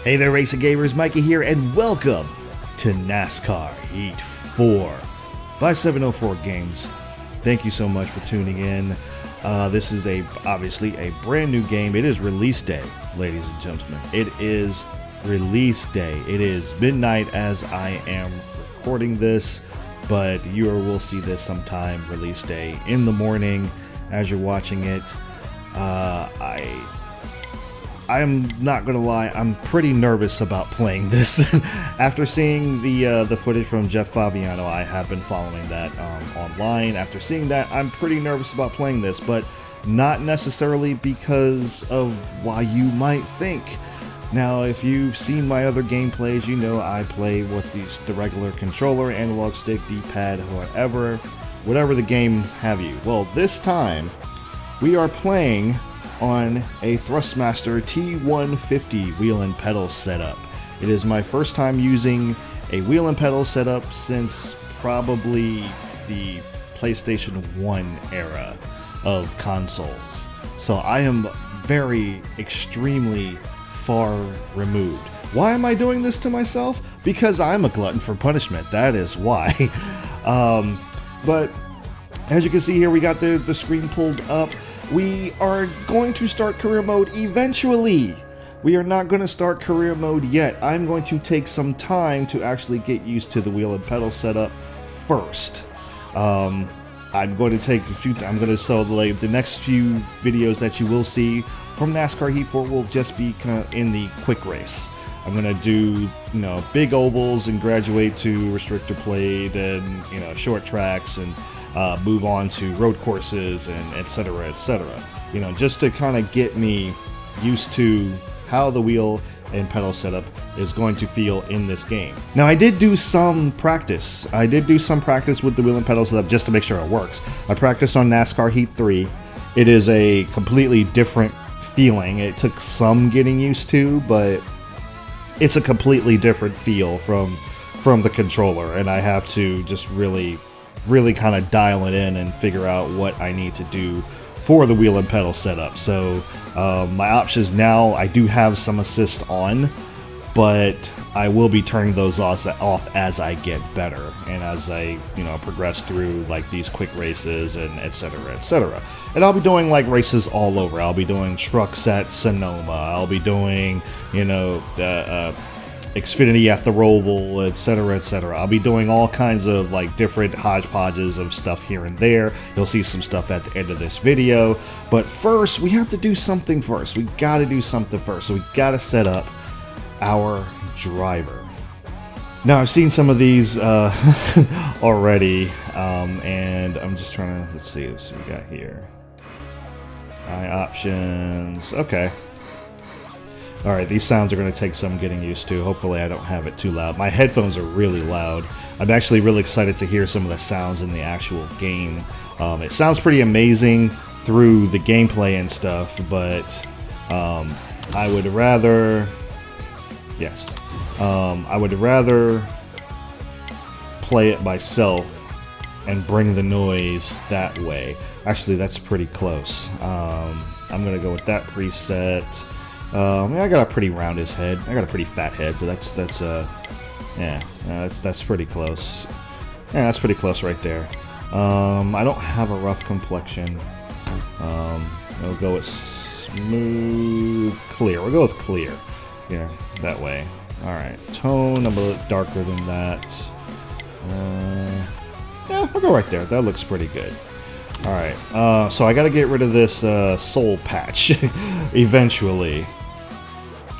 Hey there, racing gamers, Mikey here, and welcome to NASCAR Heat 4 by 704 Games. Thank you so much for tuning in. This is obviously a brand new game. It is release day, ladies and gentlemen. It is release day. It is midnight as I am recording this, but you will see this sometime release day in the morning as you're watching it. I'm not gonna lie, I'm pretty nervous about playing this. After seeing the footage from Jeff Fabiano, I have been following that online. After seeing that, I'm pretty nervous about playing this, but not necessarily because of why you might think. Now, if you've seen my other gameplays, you know I play with the regular controller, analog stick, D-pad, whatever the game have you. Well, this time we are playing on a Thrustmaster T150 wheel and pedal setup. It is my first time using a wheel and pedal setup since probably the PlayStation 1 era of consoles. So I am extremely far removed. Why am I doing this to myself? Because I'm a glutton for punishment. That is why. But as you can see here, we got the screen pulled up. We are going to start career mode eventually. We are not going to start career mode yet. I'm going to take some time to actually get used to the wheel and pedal setup first. I'm going to take a few. So the next few videos that you will see from NASCAR Heat 4 will just be kind of in the quick race. I'm gonna do big ovals and graduate to restrictor plate and short tracks and move on to road courses and etc. Just to kind of get me used to how the wheel and pedal setup is going to feel in this game. Now, I did do some practice. with the wheel and pedal setup just to make sure it works. I practiced on NASCAR Heat 3. It is a completely different feeling. It took some getting used to, but it's a completely different feel from the controller, and I have to just really kind of dial it in and figure out what I need to do for the wheel and pedal setup. So my options now, I do have some assist on, but I will be turning those off as I get better and as I progress through like these quick races and etc. And I'll be doing like races all over. I'll be doing trucks at Sonoma. I'll be doing Xfinity at the Roval, etc. I'll be doing all kinds of like different hodgepodges of stuff here and there. You'll see some stuff at the end of this video. But first, we have to do something first. We got to do something first. So we got to set up our driver. Now, I've seen some of these already, and I'm just trying to, let's see what we got here. Options, okay. Alright, these sounds are going to take some getting used to. Hopefully I don't have it too loud. My headphones are really loud. I'm actually really excited to hear some of the sounds in the actual game. It sounds pretty amazing through the gameplay and stuff, but I would rather play it myself and bring the noise that way. Actually, that's pretty close. I'm going to go with that preset. I got a pretty roundish head. I got a pretty fat head, so that's pretty close. Yeah, that's pretty close right there. I don't have a rough complexion. We'll go with smooth, clear. We'll go with clear. Yeah, that way. All right. Tone, I'm a little darker than that. Yeah, I'll go right there. That looks pretty good. Alright, so I gotta get rid of this soul patch eventually.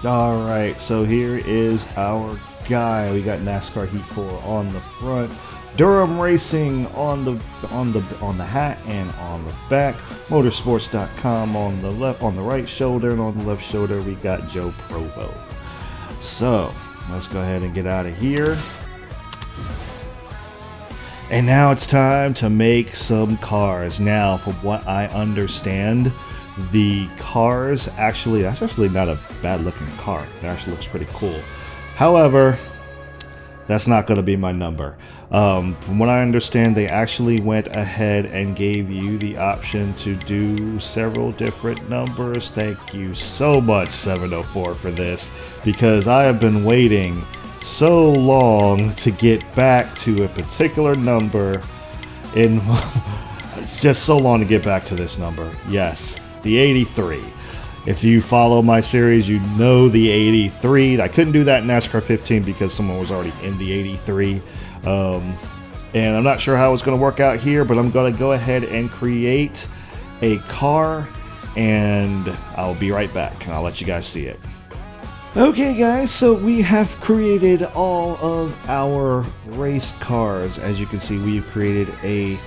Alright, so here is our guy. We got NASCAR Heat 4 on the front, Durham Racing on the hat and on the back, motorsports.com on the right shoulder, and on the left shoulder we got Joe Provo. So let's go ahead and get out of here. And now it's time to make some cars. Now, from what I understand, the cars that's actually not a bad looking car. It actually looks pretty cool. However, That's not going to be my number. From what I understand, they actually went ahead and gave you the option to do several different numbers. Thank you so much, 704, for this, because I have been waiting so long to get back to a particular number. It's just so long to get back to this number. Yes, the 83. If you follow my series, you know the 83. I couldn't do that in NASCAR 15 because someone was already in the 83. And I'm not sure how it's going to work out here, but I'm going to go ahead and create a car, and I'll be right back, and I'll let you guys see it. Okay guys, so we have created all of our race cars. As you can see, we've created a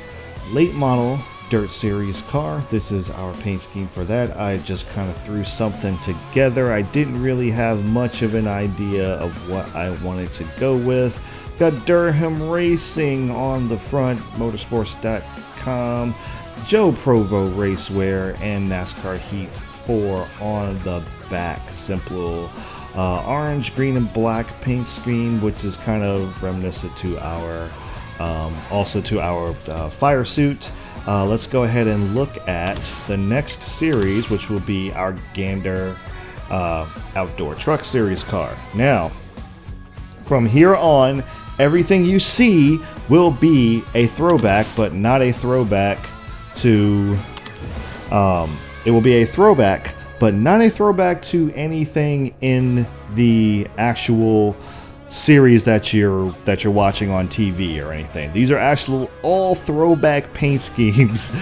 late model Dirt Series car. This is our paint scheme for that. I just kind of threw something together. I didn't really have much of an idea of what I wanted to go with. Got Durham Racing on the front, motorsports.com, Joe Provo Racewear, and NASCAR Heat 4 on the back. Simple orange, green, and black paint scheme, which is kind of reminiscent to our also to our fire suit. Let's go ahead and look at the next series, which will be our Gander Outdoor Truck Series car. Now, from here on, everything you see will be a throwback, but not a throwback to... it will be a throwback, but not a throwback to anything in the actual series that you're watching on TV or anything. These are actual all throwback paint schemes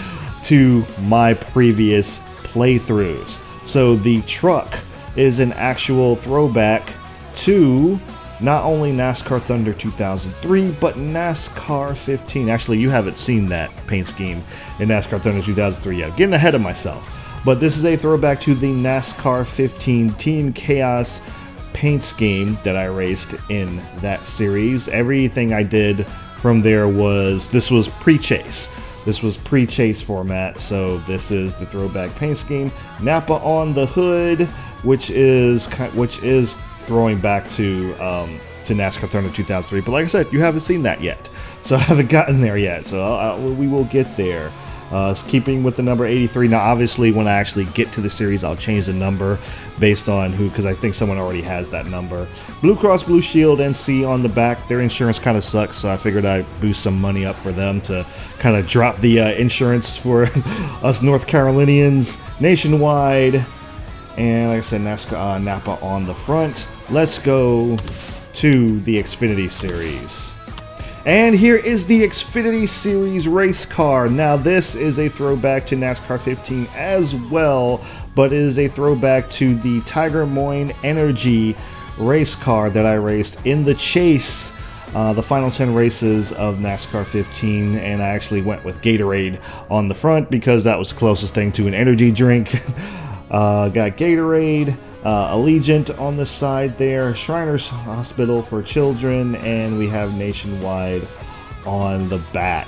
to my previous playthroughs. So the truck is an actual throwback to not only NASCAR Thunder 2003, but NASCAR 15. Actually, you haven't seen that paint scheme in NASCAR Thunder 2003 yet. I'm getting ahead of myself. But this is a throwback to the NASCAR 15 Team KAOS paint scheme that I raced in that series. Everything I did from there this was pre-chase. This was pre-chase format, so this is the throwback paint scheme. Napa on the hood, which is throwing back to NASCAR Thunder 2003. But like I said, you haven't seen that yet, so I haven't gotten there yet. So we will get there. Keeping with the number 83. Now, obviously, when I actually get to the series, I'll change the number based on who, because I think someone already has that number. Blue Cross Blue Shield NC on the back. Their insurance kind of sucks, so I figured I'd boost some money up for them to kind of drop the insurance for us North Carolinians. Nationwide, and like I said, NASCAR Napa on the front. Let's go to the Xfinity Series. And here is the Xfinity Series race car. Now, this is a throwback to NASCAR 15 as well, but it is a throwback to the Tiger Moyne Energy race car that I raced in the chase, the final 10 races of NASCAR 15, and I actually went with Gatorade on the front because that was the closest thing to an energy drink. Got Gatorade, Allegiant on the side there, Shriners Hospital for Children, and we have Nationwide on the back.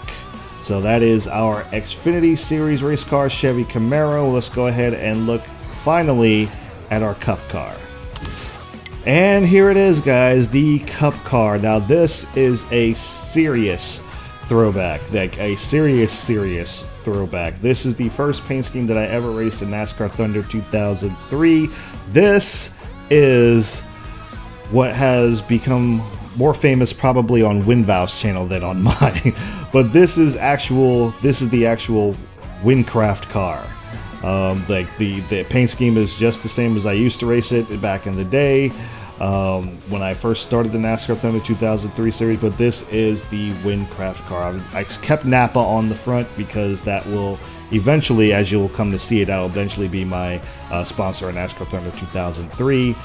So that is our Xfinity Series race car, Chevy Camaro. Let's go ahead and look finally at our Cup car. And here it is, guys, the Cup car. Now this is a serious throwback, like a serious throwback. This is the first paint scheme that I ever raced in NASCAR Thunder 2003. This is what has become more famous probably on WinVow's channel than on mine. But this is the actual Wincraft car. Like the paint scheme is just the same as I used to race it back in the day. When I first started the NASCAR Thunder 2003 series, but this is the Wincraft car. I kept Napa on the front because that will eventually, as you'll come to see it, that will eventually be my sponsor in NASCAR Thunder 2003.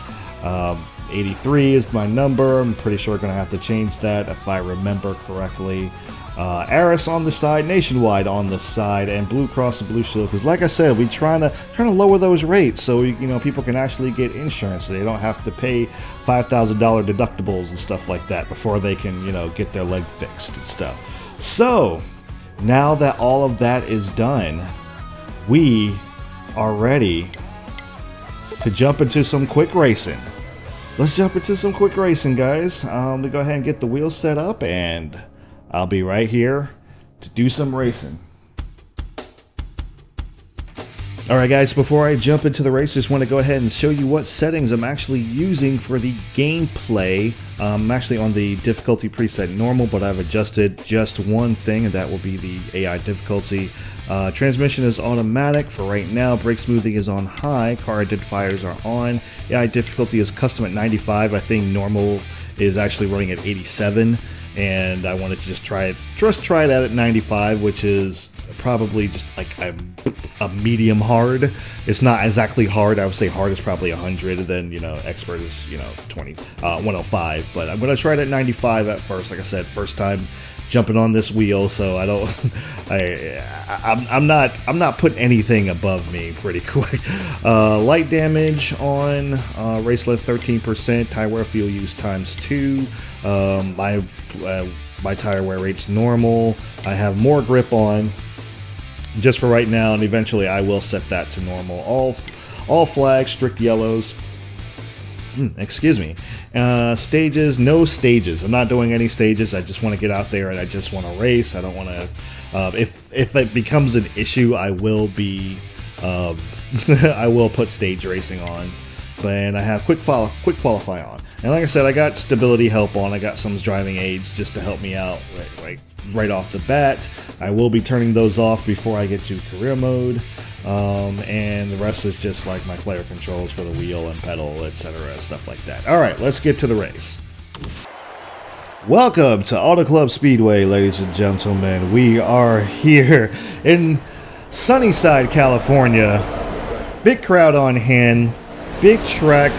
83 is my number. I'm pretty sure I'm going to have to change that if I remember correctly. Aris on the side, Nationwide on the side, and Blue Cross and Blue Shield. Because, like I said, we're trying to lower those rates so people can actually get insurance. So they don't have to pay $5,000 deductibles and stuff like that before they can get their leg fixed and stuff. So now that all of that is done, we are ready to jump into some quick racing. let's jump into some quick racing, guys. Let me go ahead and get the wheels set up, and I'll be right here to do some racing. Alright guys, before I jump into the race, just want to go ahead and show you what settings I'm actually using for the gameplay. I'm actually on the difficulty preset normal, but I've adjusted just one thing, and that will be the AI difficulty. Transmission is automatic for right now, brake smoothing is on high, car identifiers are on, AI difficulty is custom at 95, I think normal is actually running at 87, and I wanted to just try it out at 95, which is probably just like a medium hard. It's not exactly hard. I would say hard is probably 100, and then, you know, expert is, you know, 105. But I'm gonna try it at 95 at first. Like I said, first time jumping on this wheel, so I don't. I'm not putting anything above me pretty quick. Light damage on, race length 13%, tire wear fuel use ×2. My tire wear rate's normal. I have more grip on, just for right now, and eventually I will set that to normal. All flags, strict yellows. Excuse me. Stages, no stages. I'm not doing any stages. I just want to get out there and I just want to race. I don't want to. If it becomes an issue, I will be. I will put stage racing on. And I have quick qualify on. And like I said, I got stability help on. I got some driving aids just to help me out right off the bat. I will be turning those off before I get to career mode. And the rest is just like my player controls for the wheel and pedal, etc., stuff like that. Alright, let's get to the race. Welcome to Auto Club Speedway, ladies and gentlemen. We are here in Sunnyside, California. Big crowd on hand, big track,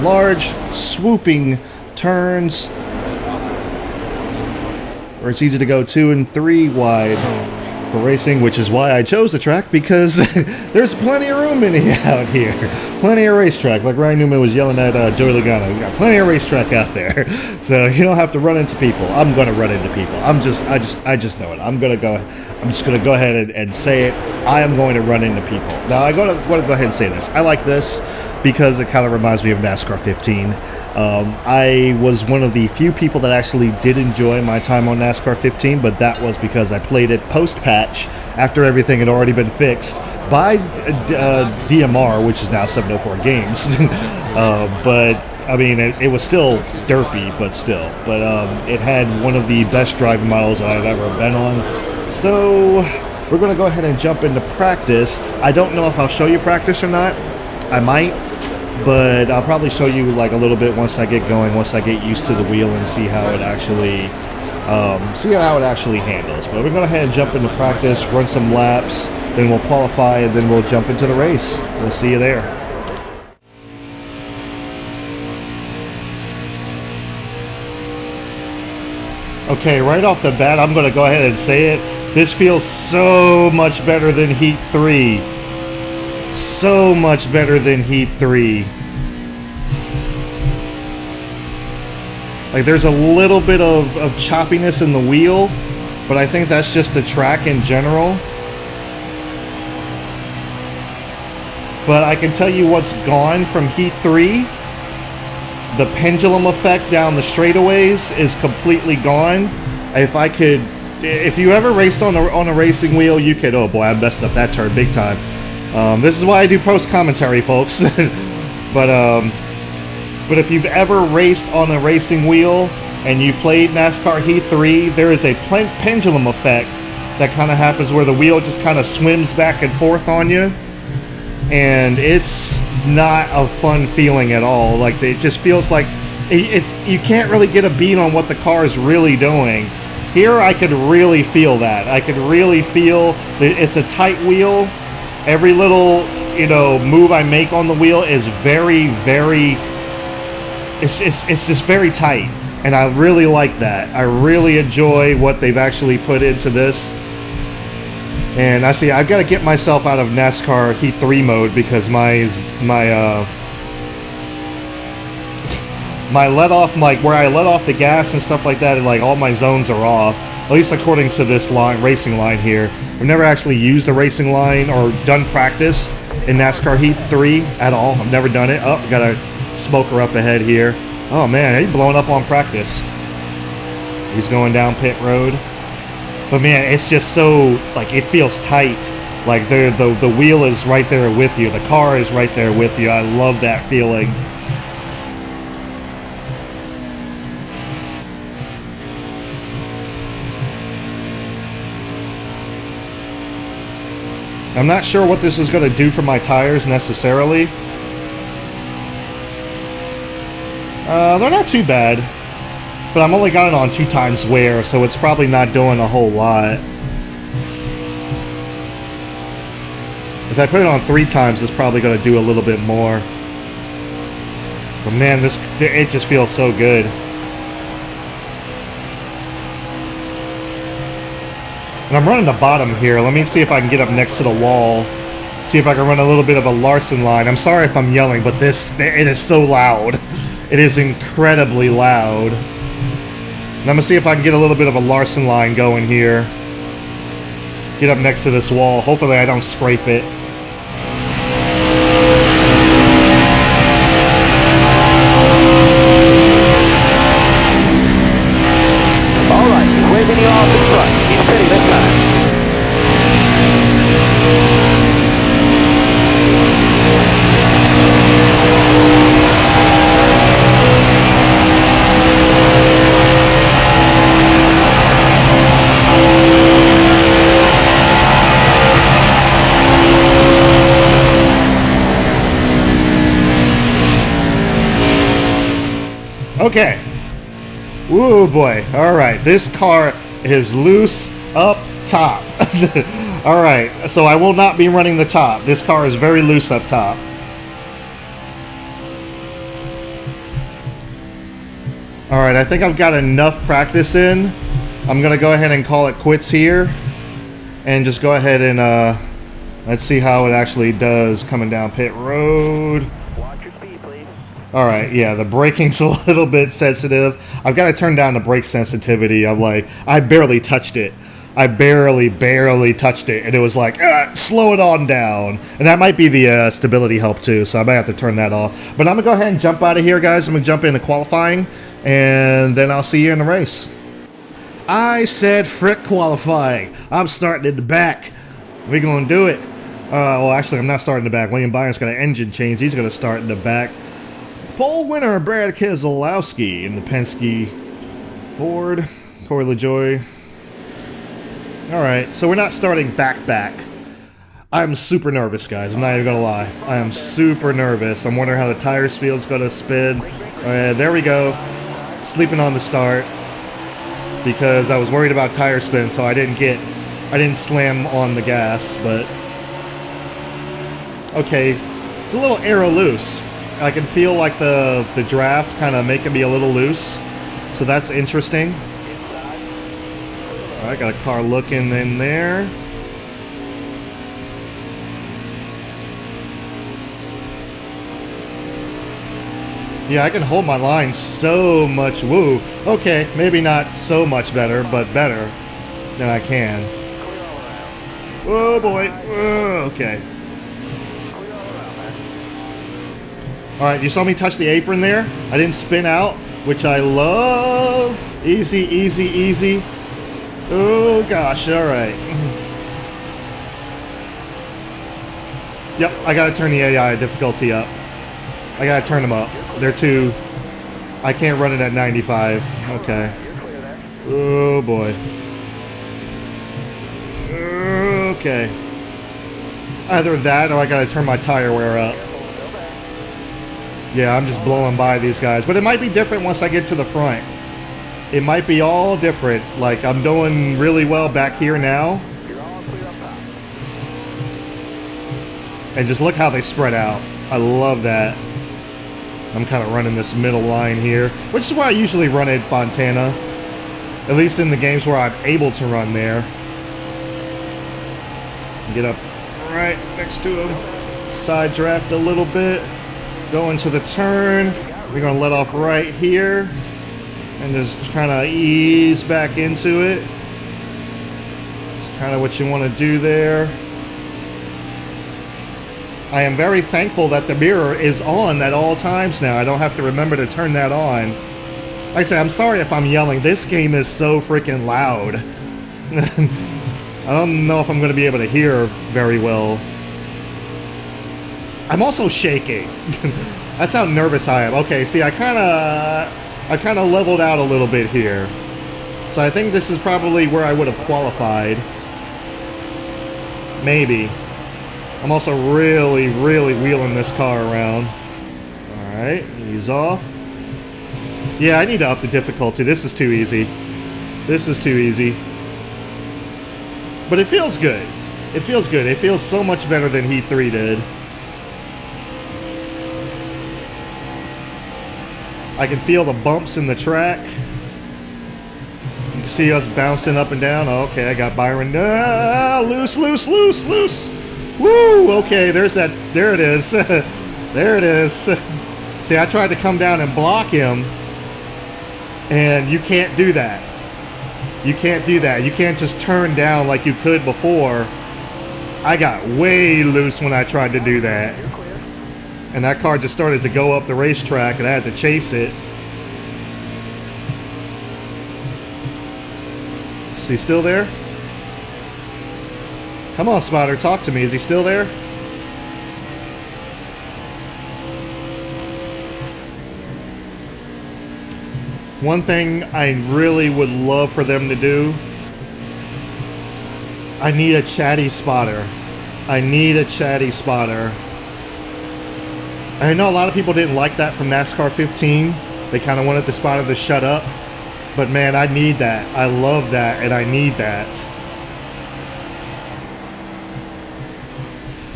large swooping turns where it's easy to go 2 and 3 wide for racing, which is why I chose the track, because there's plenty of room out here. Plenty of racetrack, like Ryan Newman was yelling at Joey Logano. We got plenty of racetrack out there, so you don't have to run into people. I'm gonna run into people. I just know it. I'm just gonna go ahead and say it. I am going to run into people. Now I want to go ahead and say this. I like this because it kind of reminds me of NASCAR 15. I was one of the few people that actually did enjoy my time on NASCAR 15, but that was because I played it post-patch after everything had already been fixed by DMR, which is now 704 Games. But, I mean, it was still derpy, but still. But it had one of the best driving models that I've ever been on. So we're going to go ahead and jump into practice. I don't know if I'll show you practice or not. I might. But I'll probably show you like a little bit once I get going, once I get used to the wheel and see how it actually handles. But we're going to go ahead and jump into practice, run some laps, then we'll qualify, and then we'll jump into the race. We'll see you there. Okay, right off the bat, I'm going to go ahead and say it. This feels so much better than Heat 3. So much better than Heat 3. Like, there's a little bit of choppiness in the wheel, but I think that's just the track in general. But I can tell you what's gone from Heat 3. The pendulum effect down the straightaways is completely gone. If you ever raced on a racing wheel, you could, oh boy, I messed up that turn big time. This is why I do post commentary, folks. But if you've ever raced on a racing wheel and you played NASCAR Heat 3, there is a pendulum effect that kind of happens where the wheel just kind of swims back and forth on you, and it's not a fun feeling at all. Like, it just feels like you can't really get a beat on what the car is really doing. Here I could really feel that. I could really feel that it's a tight wheel. Every little, move I make on the wheel is very, very. It's just very tight, and I really like that. I really enjoy what they've actually put into this. And I've got to get myself out of NASCAR Heat 3 mode because my let off, like where I let off the gas and stuff like that, and like all my zones are off. At least according to this racing line here. I've never actually used the racing line or done practice in NASCAR Heat 3 at all. I've never done it. Oh, gotta smoker up ahead here. Oh man, he's blowing up on practice. He's going down pit road. But man, it's just so, like, it feels tight. Like the wheel is right there with you. The car is right there with you. I love that feeling. I'm not sure what this is going to do for my tires necessarily. They're not too bad. But I'm only got it on 2 times wear, so it's probably not doing a whole lot. If I put it on 3 times, it's probably going to do a little bit more. But man, it just feels so good. And I'm running the bottom here. Let me see if I can get up next to the wall. See if I can run a little bit of a Larson line. I'm sorry if I'm yelling, but it is so loud. It is incredibly loud. And I'm going to see if I can get a little bit of a Larson line going here. Get up next to this wall. Hopefully I don't scrape it. Alright, he's waving you off in front. He's steady this time. Okay. Woo boy. Alright, this car is loose up top. Alright, so I will not be running the top. This car is very loose up top. Alright, I think I've got enough practice in. I'm going to go ahead and call it quits here. And just go ahead and let's see how it actually does coming down pit road. Alright, yeah, the braking's a little bit sensitive. I've got to turn down the brake sensitivity. I barely touched it. I barely touched it. And it was like, slow it on down. And that might be the stability help too, so I might have to turn that off. But I'm going to go ahead and jump out of here, guys. I'm going to jump into qualifying, and then I'll see you in the race. I said frick qualifying. I'm starting in the back. We're going to do it. Well, actually, I'm not starting in the back. William Byron's got an engine change. He's going to start in the back. Pole winner, Brad Keselowski in the Penske Ford. Corey LaJoy. Alright, so we're not starting back. I'm super nervous, guys. I'm not even going to lie. I am super nervous. I'm wondering how the tires feel's going to spin. There we go. Sleeping on the start. Because I was worried about tire spin, so I didn't slam on the gas, but... Okay, it's a little aero loose. I can feel like the draft kind of making me a little loose, so that's interesting. All right, got a car looking in there. Yeah, I can hold my line so much. Woo. Okay, maybe not so much better, but better than I can. Oh boy. Okay. Alright, you saw me touch the apron there? I didn't spin out, which I love. Easy. Oh gosh, alright. Yep, I gotta turn the AI difficulty up. I gotta turn them up. They're too... I can't run it at 95. Okay. Oh boy. Okay. Either that or I gotta turn my tire wear up. Yeah, I'm just blowing by these guys. But it might be different once I get to the front. It might be all different. Like, I'm doing really well back here now. And just look how they spread out. I love that. I'm kind of running this middle line here, which is where I usually run at Fontana. At least in the games where I'm able to run there. Get up right next to him. Side draft a little bit. Go into the turn. We're going to let off right here. And just kind of ease back into it. It's kind of what you want to do there. I am very thankful that the mirror is on at all times now. I don't have to remember to turn that on. Like I said, I'm sorry if I'm yelling. This game is so freaking loud. I don't know if I'm going to be able to hear very well. I'm also shaking. That's how nervous I am. Okay, see, I kind of leveled out a little bit here. So I think this is probably where I would have qualified. Maybe. I'm also really, really wheeling this car around. Alright, ease off. Yeah, I need to up the difficulty. This is too easy. This is too easy. But it feels good. It feels good. It feels so much better than Heat 3 did. I can feel the bumps in the track. You can see us bouncing up and down. Oh, okay, I got Byron. Loose, loose, loose, loose. Woo! Okay, there's that. There it is. There it is. See, I tried to come down and block him, and you can't do that. You can't do that. You can't just turn down like you could before. I got way loose when I tried to do that. And that car just started to go up the racetrack, and I had to chase it. Is he still there? Come on, Spider, talk to me. Is he still there? One thing I really would love for them to do, I need a chatty spotter. I need a chatty spotter. I know a lot of people didn't like that from NASCAR 15. They kind of wanted the spotter to shut up. But man, I need that. I love that, and I need that.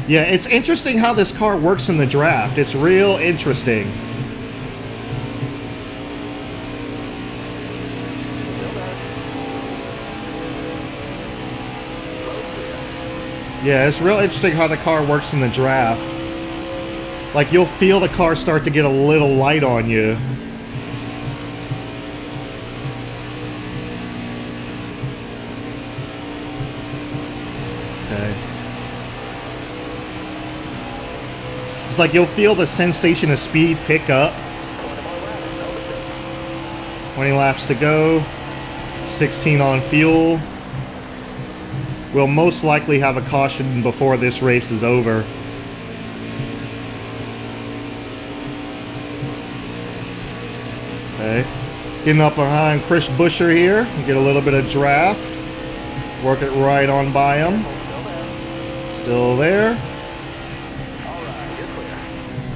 Yeah, it's interesting how this car works in the draft. It's real interesting. Yeah, it's real interesting how the car works in the draft. Like, you'll feel the car start to get a little light on you. Okay. It's like you'll feel the sensation of speed pick up. 20 laps to go. 16 on fuel. We'll most likely have a caution before this race is over. Okay, getting up behind Chris Buescher here. Get a little bit of draft. Work it right on by him. Still there.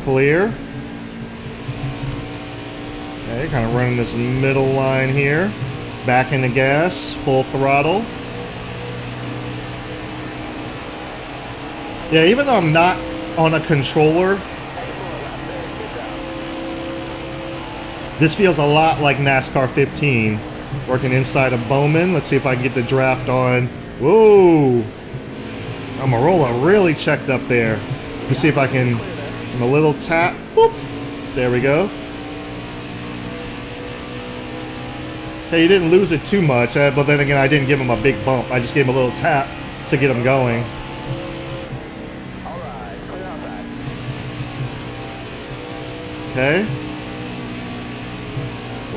Clear. Okay, kind of running this middle line here. Back in the gas, full throttle. Yeah, even though I'm not on a controller, this feels a lot like NASCAR 15. Working inside of Bowman. Let's see if I can get the draft on. Whoa! Amarola really checked up there. Let me see if I can. A little tap. Boop! There we go. Hey, he didn't lose it too much, but then again, I didn't give him a big bump. I just gave him a little tap to get him going. Okay.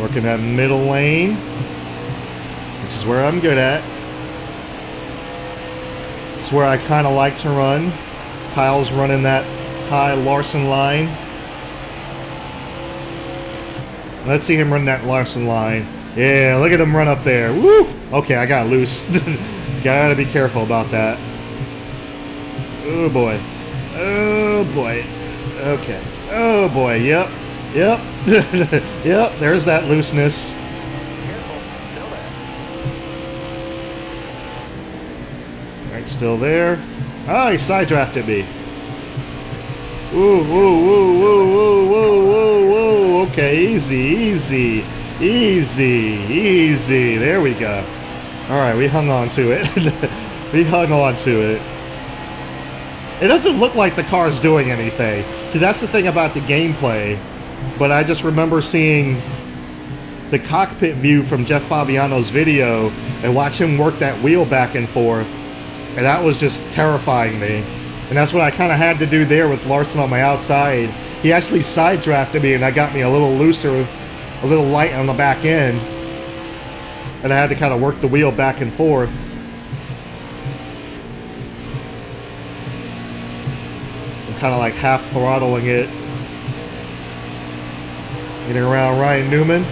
Working that middle lane, which is where I'm good at. It's where I kind of like to run. Kyle's running that high Larson line. Let's see him run that Larson line. Yeah, look at him run up there. Woo! Okay, I got loose. Gotta be careful about that. Oh boy. Oh boy. Okay. Oh boy. Yep. Yep. Yep. There's that looseness. Alright, still there. Oh, he side drafted me. Woo, woo, woo, woo, woo, woo, woo, woo. Okay, easy, easy, easy, easy. There we go. Alright, we hung on to it. We hung on to it. It doesn't look like the car's doing anything. See, that's the thing about the gameplay. But I just remember seeing the cockpit view from Jeff Fabiano's video and watch him work that wheel back and forth. And that was just terrifying me. And that's what I kind of had to do there with Larson on my outside. He actually side drafted me, and that got me a little looser, a little light on the back end. And I had to kind of work the wheel back and forth. I'm kind of like half throttling it. Getting around Ryan Newman.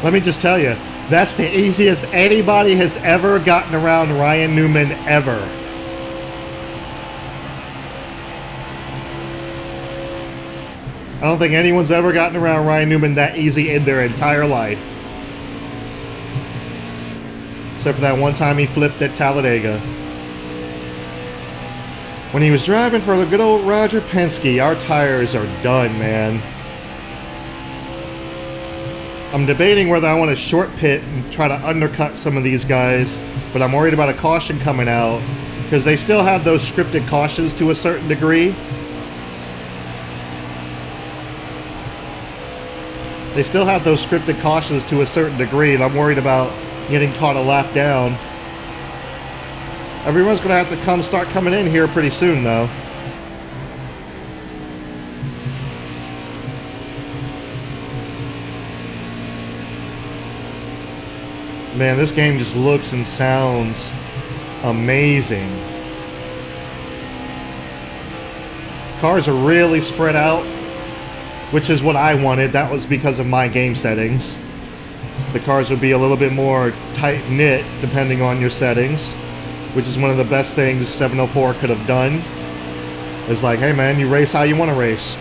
Let me just tell you, that's the easiest anybody has ever gotten around Ryan Newman ever. I don't think anyone's ever gotten around Ryan Newman that easy in their entire life. Except for that one time he flipped at Talladega. When he was driving for the good old Roger Penske, our tires are done, man. I'm debating whether I want to short pit and try to undercut some of these guys, but I'm worried about a caution coming out because they still have those scripted cautions to a certain degree. They still have those scripted cautions to a certain degree, and I'm worried about getting caught a lap down. Everyone's going to have to start coming in here pretty soon, though. Man, this game just looks and sounds amazing. Cars are really spread out, which is what I wanted. That was because of my game settings. The cars would be a little bit more tight-knit depending on your settings, which is one of the best things 704 could have done. It's like, hey man, you race how you want to race.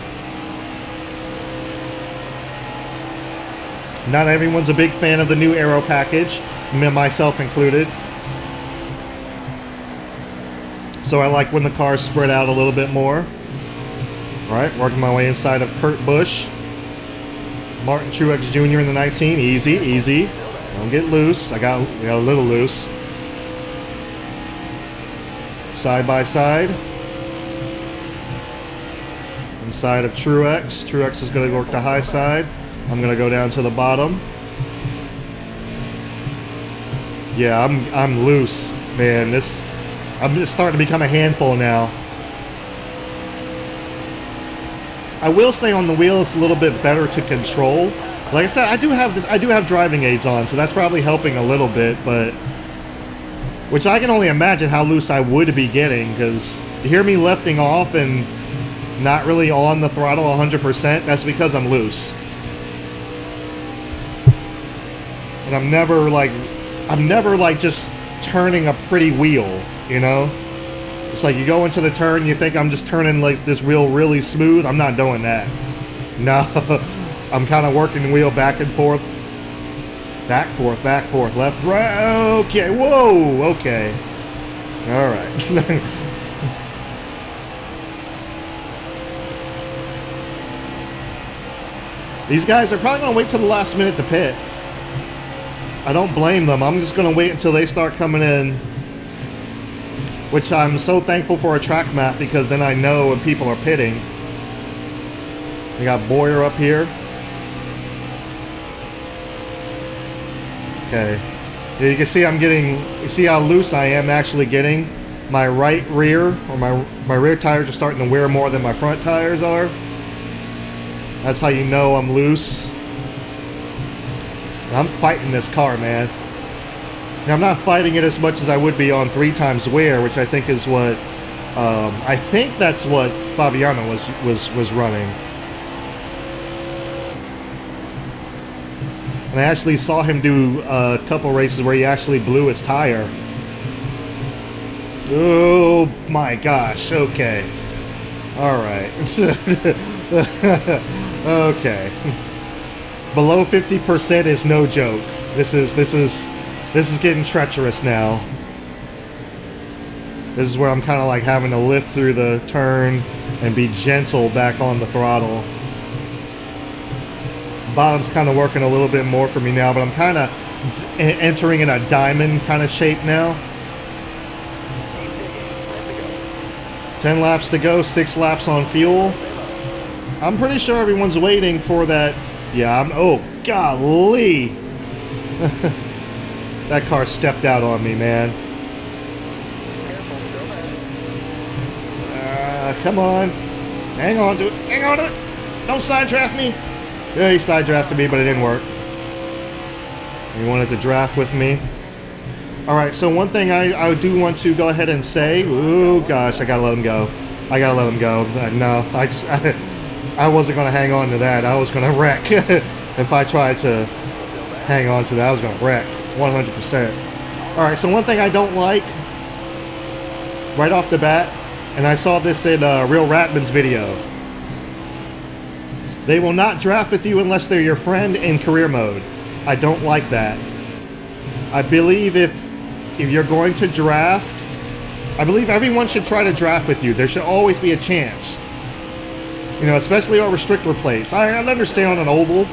Not everyone's a big fan of the new aero package, myself included. So I like when the cars spread out a little bit more. Alright, working my way inside of Kurt Busch. Martin Truex Jr. in the 19. Easy, easy. Don't get loose. I got a little loose. Side by side. Inside of Truex. Truex is going to work the high side. I'm going to go down to the bottom. Yeah, I'm loose, man. I'm just starting to become a handful now. I will say on the wheel it's a little bit better to control. Like I said, I do have driving aids on, so that's probably helping a little bit, but which I can only imagine how loose I would be getting, because you hear me lifting off and not really on the throttle 100%, that's because I'm loose. And I'm never like just turning a pretty wheel, you know? It's like you go into the turn, you think I'm just turning like this wheel really smooth. I'm not doing that. No, I'm kind of working the wheel back and forth. Back, forth, left, right. Okay, whoa, okay. All right. These guys are probably going to wait till the last minute to pit. I don't blame them. I'm just going to wait until they start coming in. Which I'm so thankful for a track map, because then I know when people are pitting. We got Boyer up here. Okay. You can see you see how loose I am actually getting. My right rear, or my rear tires are starting to wear more than my front tires are. That's how you know I'm loose. I'm fighting this car, man. Now, I'm not fighting it as much as I would be on 3 times wear, which I think is what I think that's what Fabiano was running. And I actually saw him do a couple races where he actually blew his tire. Oh my gosh! Okay, all right. Okay. Below 50% is no joke. This is getting treacherous now. This is where I'm kind of like having to lift through the turn and be gentle back on the throttle. Bottom's kind of working a little bit more for me now, but I'm kind of entering in a diamond kind of shape now. 10 laps to go, 6 laps on fuel. I'm pretty sure everyone's waiting for that. Yeah, oh, golly. That car stepped out on me, man. Come on. Hang on to it. Hang on to it. Don't side draft me. Yeah, he side drafted me, but it didn't work. He wanted to draft with me. Alright, so one thing I do want to go ahead and say. Ooh, gosh, I gotta let him go. I gotta let him go. No, I wasn't gonna hang on to that. I was gonna wreck. If I tried to hang on to that, I was gonna wreck. 100%. Alright, so one thing I don't like, right off the bat, and I saw this in Real Ratman's video. They will not draft with you unless they're your friend in career mode. I don't like that. I believe if you're going to draft, I believe everyone should try to draft with you. There should always be a chance. You know, especially on restrictor plates. I understand on an oval,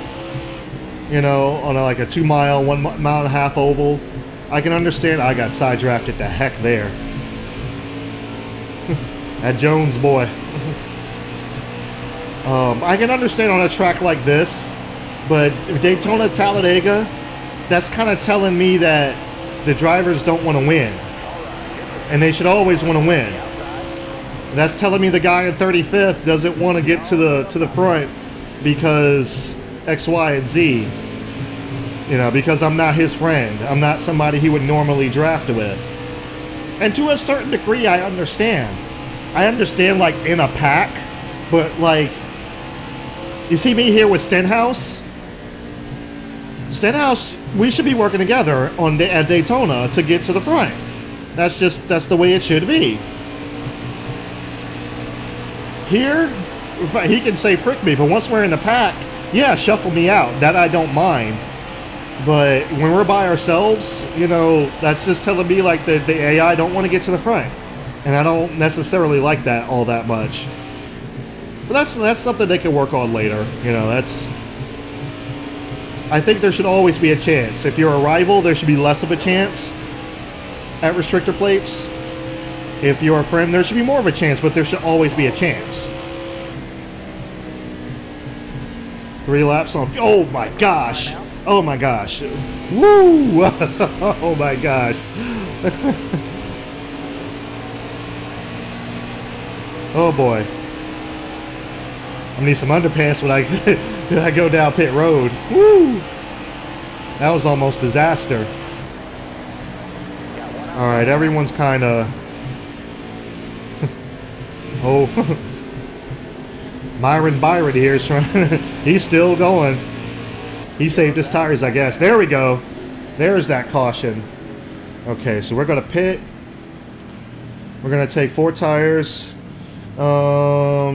you know, on like a 2 mile, 1 mile and a half oval. I can understand. I got side drafted to heck there. That Jones boy. I can understand on a track like this, but Daytona, Talladega, that's kind of telling me that the drivers don't want to win. And they should always want to win. That's telling me the guy in 35th doesn't want to get to the front because X, Y, and Z. You know, because I'm not his friend. I'm not somebody he would normally draft with. And to a certain degree, I understand. I understand, like, in a pack, but, like, you see me here with Stenhouse? Stenhouse, we should be working together at Daytona to get to the front. That's the way it should be. Here, he can say frick me, but once we're in the pack, yeah, shuffle me out. That I don't mind. But when we're by ourselves, you know, that's just telling me like the AI don't want to get to the front. And I don't necessarily like that all that much. But that's something they can work on later. You know, I think there should always be a chance. If you're a rival, there should be less of a chance at restrictor plates. If you're a friend, there should be more of a chance, but there should always be a chance. 3 laps on... Oh my gosh! Oh my gosh! Woo! Oh my gosh! Oh boy! I'm gonna need some underpants when I go down pit road. Woo! That was almost disaster. All right, everyone's kind of... Oh, Byron here is trying. He's still going. He saved his tires, I guess. There we go. There's that caution. Okay, so we're gonna pit. We're gonna take 4 tires.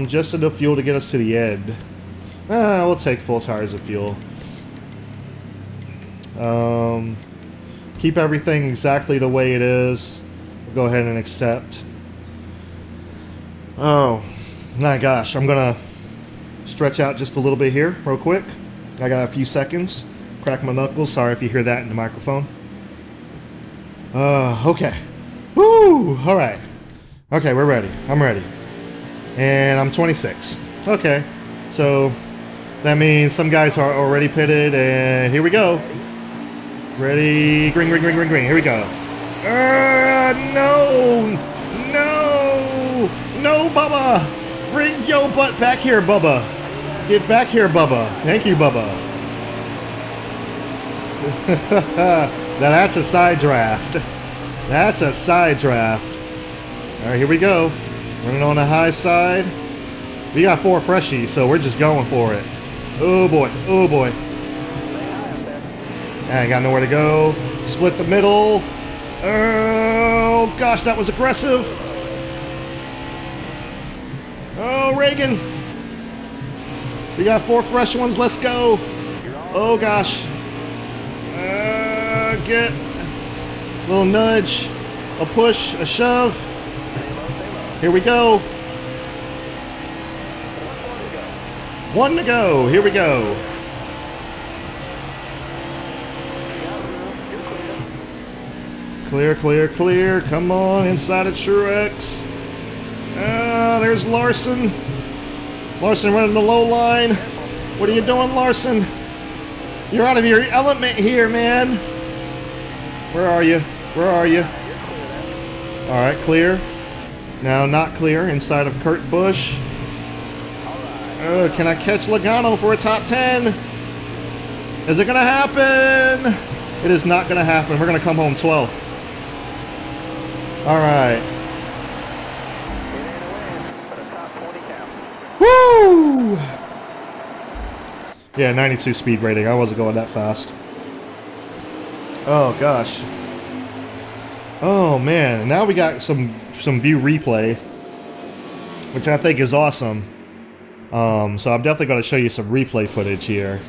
Just enough fuel to get us to the end. We'll take full tires of fuel. Keep everything exactly the way it is. We'll go ahead and accept. Oh, my gosh. I'm going to stretch out just a little bit here real quick. I got a few seconds. Crack my knuckles. Sorry if you hear that in the microphone. Okay. Woo! All right. Okay, we're ready. I'm ready. And I'm 26. Okay. So that means some guys are already pitted, and here we go. Ready? Green, green, green, green, green. Here we go. No! No! No, Bubba! Bring your butt back here, Bubba. Get back here, Bubba. Thank you, Bubba. Now that's a side draft. That's a side draft. All right, here we go. Running on the high side. We got 4 freshies, so we're just going for it. Oh boy, oh boy. I got nowhere to go. Split the middle. Oh gosh, that was aggressive. Oh, Reagan. We got 4 fresh ones, let's go. Oh gosh. Get a little nudge, a push, a shove. Here we go. 1 to go. Here we go. Clear, clear, clear. Come on, inside of Truex. There's Larson. Larson running the low line. What are you doing, Larson? You're out of your element here, man. Where are you? Where are you? All right, clear. Now not clear inside of Kurt Busch. Can I catch Logano for a top 10? Is it gonna happen? It is not gonna happen. We're gonna come home 12th. All right. Woo! Yeah, 92 speed rating. I wasn't going that fast. Oh gosh. Oh man, now we got some view replay, which I think is awesome. So I'm definitely going to show you some replay footage here.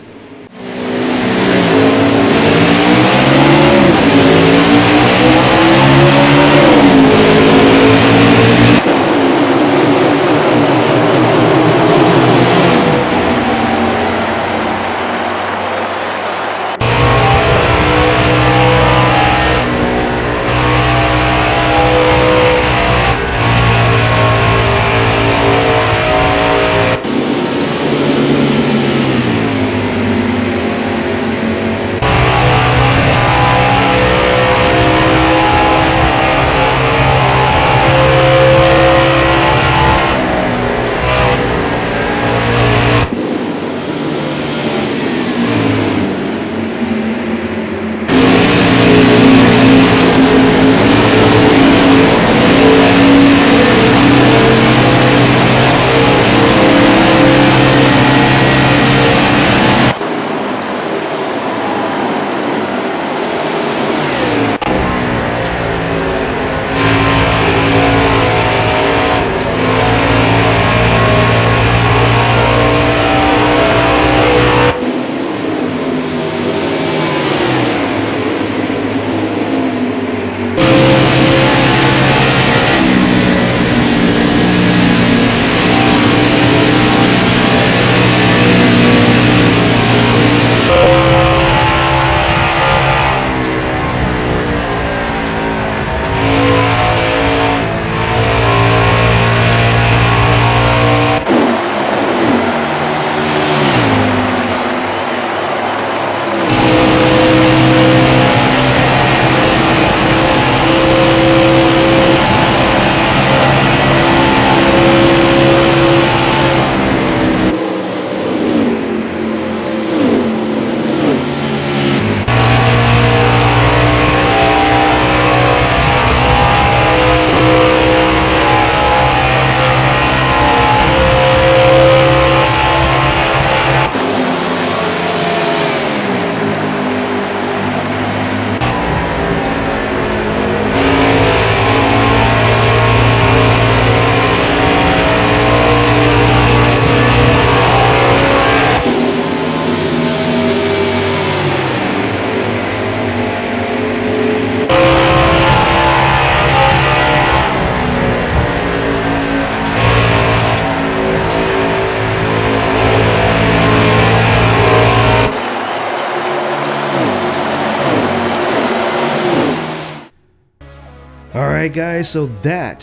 Alright guys, so that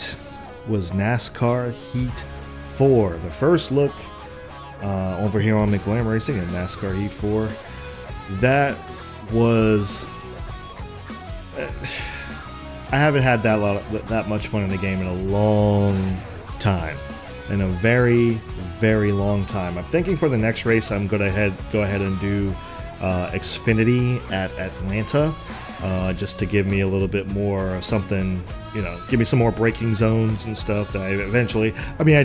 was NASCAR Heat 4. The first look over here on McBlam Racing and NASCAR Heat 4. That was... I haven't had that much fun in the game in a long time. In a very, very long time. I'm thinking for the next race I'm going to go ahead and do Xfinity at Atlanta. Just to give me a little bit more something, you know, give me some more braking zones and stuff that I eventually, I mean,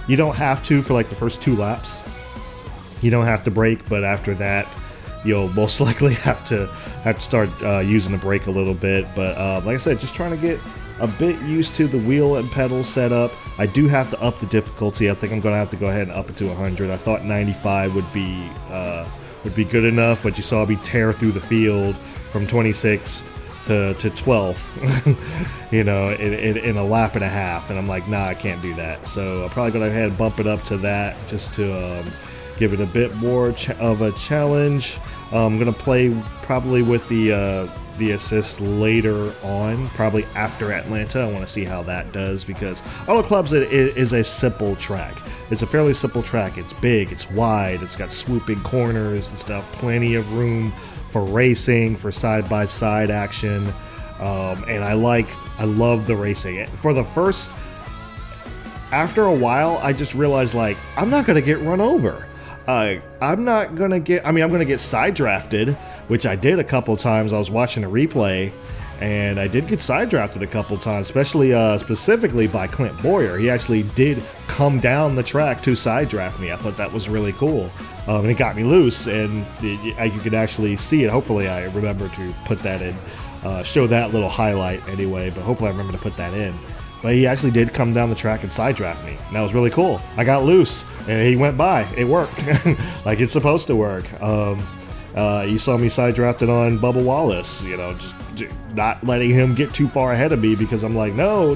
you don't have to for like the first 2 laps. You don't have to brake, but after that, you'll most likely have to start using the brake a little bit. But like I said, just trying to get a bit used to the wheel and pedal setup. I do have to up the difficulty. I think I'm going to have to go ahead and up it to 100. I thought 95 would be good enough, but you saw me tear through the field from 26th to 12th, you know, in a lap and a half, and I'm like, nah, I can't do that. So I'll probably go ahead and bump it up to that just to give it a bit more of a challenge. I'm gonna play probably with the assist later on, probably after Atlanta. I want to see how that does, because Auto Clubs is a simple track. It's a fairly simple track. It's big, it's wide, it's got swooping corners and stuff, plenty of room for racing, for side-by-side action, and I love the racing. For the first after a while, I just realized, like, I'm not gonna get run over. I'm not gonna get, I mean, I'm gonna get side drafted, which I did a couple times. I was watching a replay, and I did get side drafted a couple times, especially specifically by Clint Boyer. He actually did come down the track to side draft me. I thought that was really cool. And it got me loose, and you could actually see it. Hopefully I remember to put that in, show that little highlight anyway, but hopefully I remember to put that in. But he actually did come down the track and side draft me. And that was really cool. I got loose, and he went by. It worked, like it's supposed to work. You saw me side drafted on Bubba Wallace, you know, just not letting him get too far ahead of me, because I'm like, no,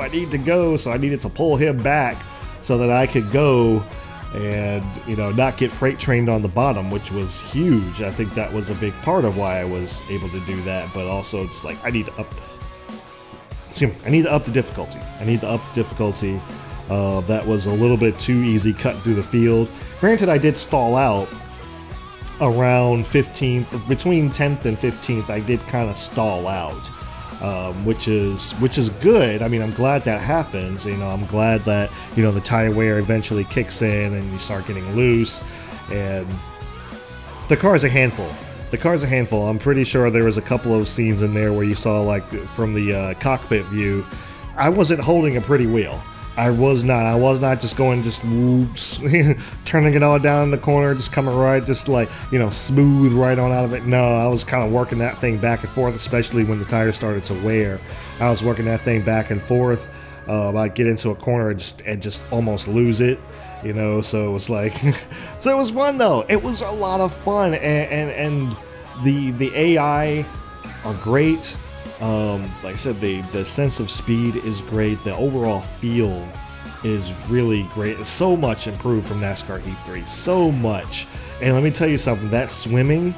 I need to go. So I needed to pull him back so that I could go and, you know, not get freight trained on the bottom, which was huge. I think that was a big part of why I was able to do that. But also, it's like, I need to up the difficulty. That was a little bit too easy cutting through the field. Granted, I did stall out around 15th, between 10th and 15th. I did kind of stall out, which is good. I mean, I'm glad that happens. You know, I'm glad that, you know, the tire wear eventually kicks in and you start getting loose, and the car's a handful. I'm pretty sure there was a couple of scenes in there where you saw, like, from the cockpit view, I wasn't holding a pretty wheel. I was not just going, just whoops, turning it all down in the corner, just coming right, just like, you know, smooth right on out of it. No, I was kind of working that thing back and forth, especially when the tire started to wear. I was working that thing back and forth. I'd get into a corner and just almost lose it, you know. So it was like, so it was fun though. It was a lot of fun, and the AI are great. Like I said, the sense of speed is great. The overall feel is really great. It's so much improved from NASCAR Heat 3, so much. And let me tell you something, that swimming,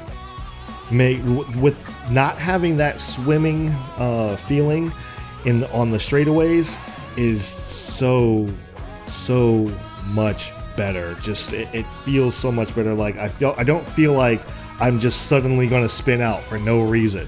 with not having that swimming feeling on the straightaways, is so much better. Just it feels so much better. Like I don't feel like I'm just suddenly going to spin out for no reason,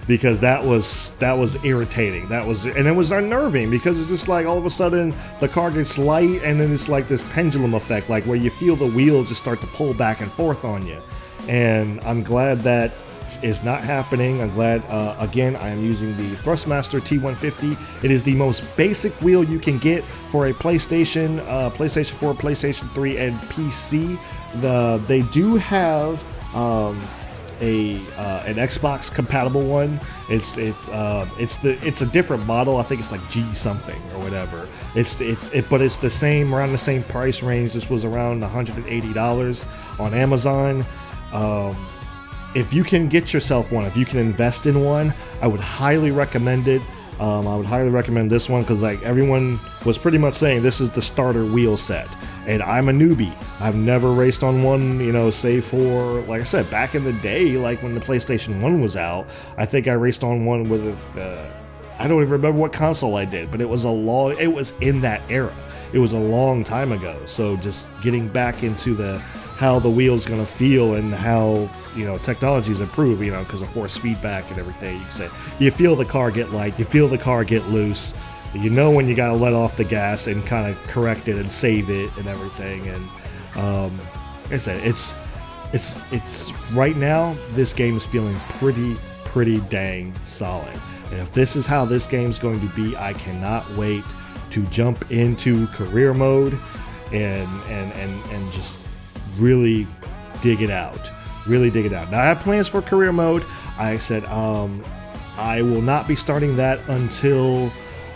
because that was irritating. And it was unnerving, because it's just like all of a sudden the car gets light, and then it's like this pendulum effect, like where you feel the wheels just start to pull back and forth on you. And I'm glad that is not happening. I'm glad, again, I am using the Thrustmaster T150. It is the most basic wheel you can get for a PlayStation 4, PlayStation 3, and PC. They do have an Xbox compatible one. It's a different model. I think it's like G something or whatever. But it's the same, around the same price range. This was around $180 on Amazon. If you can get yourself one, if you can invest in one, I would highly recommend it. I would highly recommend this one, because like everyone was pretty much saying this is the starter wheel set, and I'm a newbie. I've never raced on one, you know, save for, like I said, back in the day, like when the PlayStation 1 was out. I think I raced on one with I don't even remember what console I did, but it was in that era. It was a long time ago. So just getting back into how the wheel's gonna feel, and how, you know, technology's improved, you know, because of force feedback and everything. You can say you feel the car get light, you feel the car get loose, you know when you gotta let off the gas and kind of correct it and save it and everything. And like I said, it's right now, this game is feeling pretty dang solid. And if this is how this game's going to be, I cannot wait to jump into career mode and just really dig it out. Now I have plans for career mode. I said I will not be starting that until,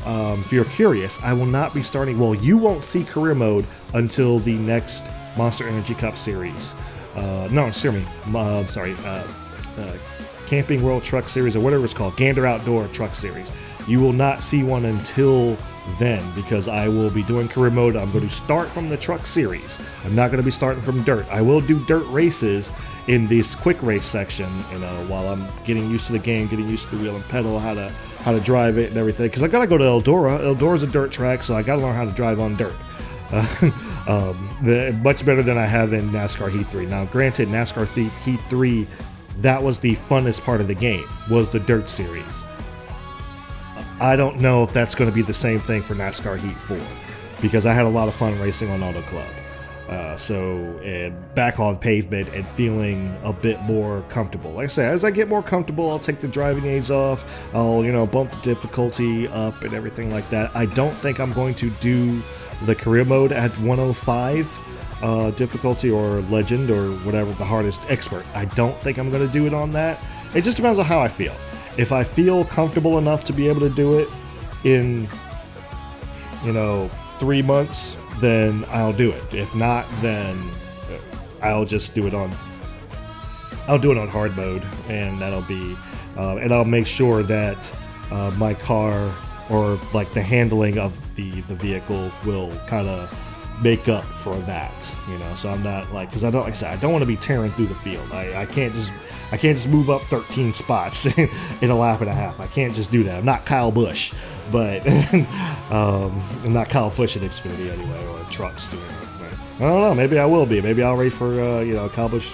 if you're curious, I will not be starting, well, you won't see career mode until the next Monster Energy Cup series. Camping World Truck Series, or whatever it's called, Gander Outdoor Truck Series. You will not see one until then, because I will be doing career mode. I'm going to start from the truck series. I'm not going to be starting from dirt. I will do dirt races in this quick race section, you know, while I'm getting used to the game, getting used to the wheel and pedal, how to drive it and everything. Because I got to go to Eldora. Eldora's a dirt track, so I got to learn how to drive on dirt. Much better than I have in NASCAR Heat 3. Now, granted, NASCAR Heat 3, that was the funnest part of the game, was the dirt series. I don't know if that's going to be the same thing for NASCAR Heat 4. because I had a lot of fun racing on Auto Club. Back on pavement and feeling a bit more comfortable. Like I said, as I get more comfortable, I'll take the driving aids off. I'll, bump the difficulty up and everything like that. I don't think I'm going to do the career mode at 105 difficulty or legend or whatever the hardest expert. I don't think I'm going to do it on that. It just depends on how I feel. If I feel comfortable enough to be able to do it in, 3 months, then I'll do it. If not, then I'll just do it on. I'll do it on hard mode, and that'll be. And I'll make sure that my car or like the handling of the vehicle will kind of make up for that. So I'm not like, because I don't, like I said, I don't want to be tearing through the field. I can't just move up 13 spots in a lap and a half. I can't just do that. I'm not Kyle Busch, but I'm not Kyle Busch in Xfinity anyway, or trucks doing it. I don't know. Maybe I will be. Maybe I'll race for Kyle Busch.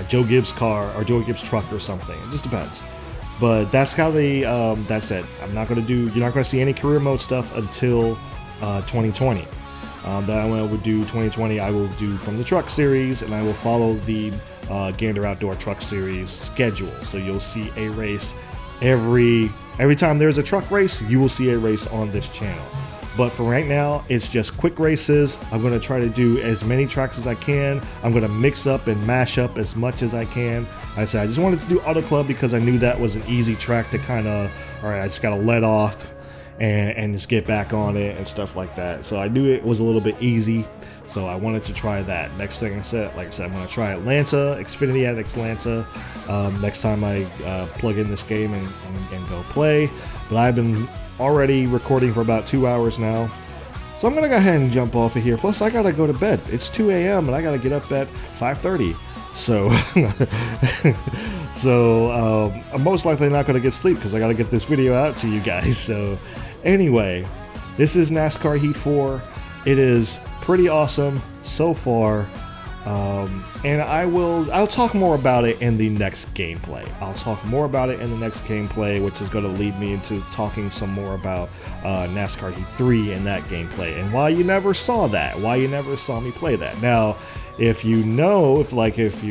Joe Gibbs car or Joe Gibbs truck or something. It just depends. But that's how that's it. You're not going to see any career mode stuff until 2020. That I will do 2020. I will do from the truck series, and I will follow the Gander Outdoor Truck Series schedule. So you'll see a race every time there's a truck race. You will see a race on this channel. But for right now, it's just quick races. I'm going to try to do as many tracks as I can. I'm going to mix up and mash up as much as I can. Like I said, I just wanted to do Auto Club because I knew that was an easy track to kind of, all right, I just got to let off and just get back on it and stuff like that. So I knew it was a little bit easy, so I wanted to try that. Next thing I said, like I said, I'm going to try Atlanta, Xfinity at Atlanta, next time I plug in this game and go play. But I've been already recording for about 2 hours now, so I'm going to go ahead and jump off of here. Plus, I got to go to bed. It's 2 a.m. and I got to get up at 5:30. So I'm most likely not going to get sleep because I got to get this video out to you guys. So anyway, this is NASCAR Heat 4. It is pretty awesome so far. And I'll talk more about it in the next gameplay. Which is going to lead me into talking some more about NASCAR Heat 3 and that gameplay, and why you never saw that, why you never saw me play that. Now, if you're, if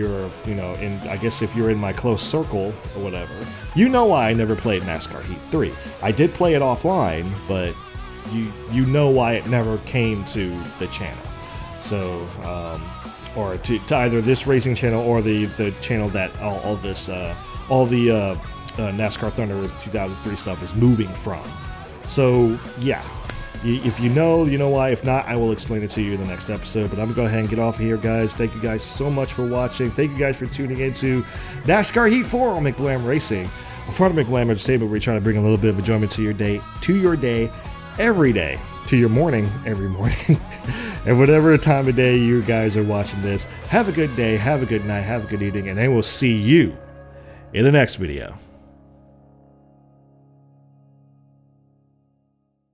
you're in my close circle or whatever, why I never played NASCAR Heat 3. I did play it offline, but you know why it never came to the channel. So, or to either this racing channel or the channel that all the NASCAR Thunder 2003 stuff is moving from. So yeah, if you know why. If not, I will explain it to you in the next episode. But I'm gonna go ahead and get off of here, guys. Thank you guys so much for watching. Thank you guys for tuning into NASCAR Heat 4 on McBlam Racing. A part of McBlam Entertainment, we're trying to bring a little bit of enjoyment to your day, every day, to your morning, every morning. And whatever time of day you guys are watching this, have a good day, have a good night, have a good evening, and I will see you in the next video.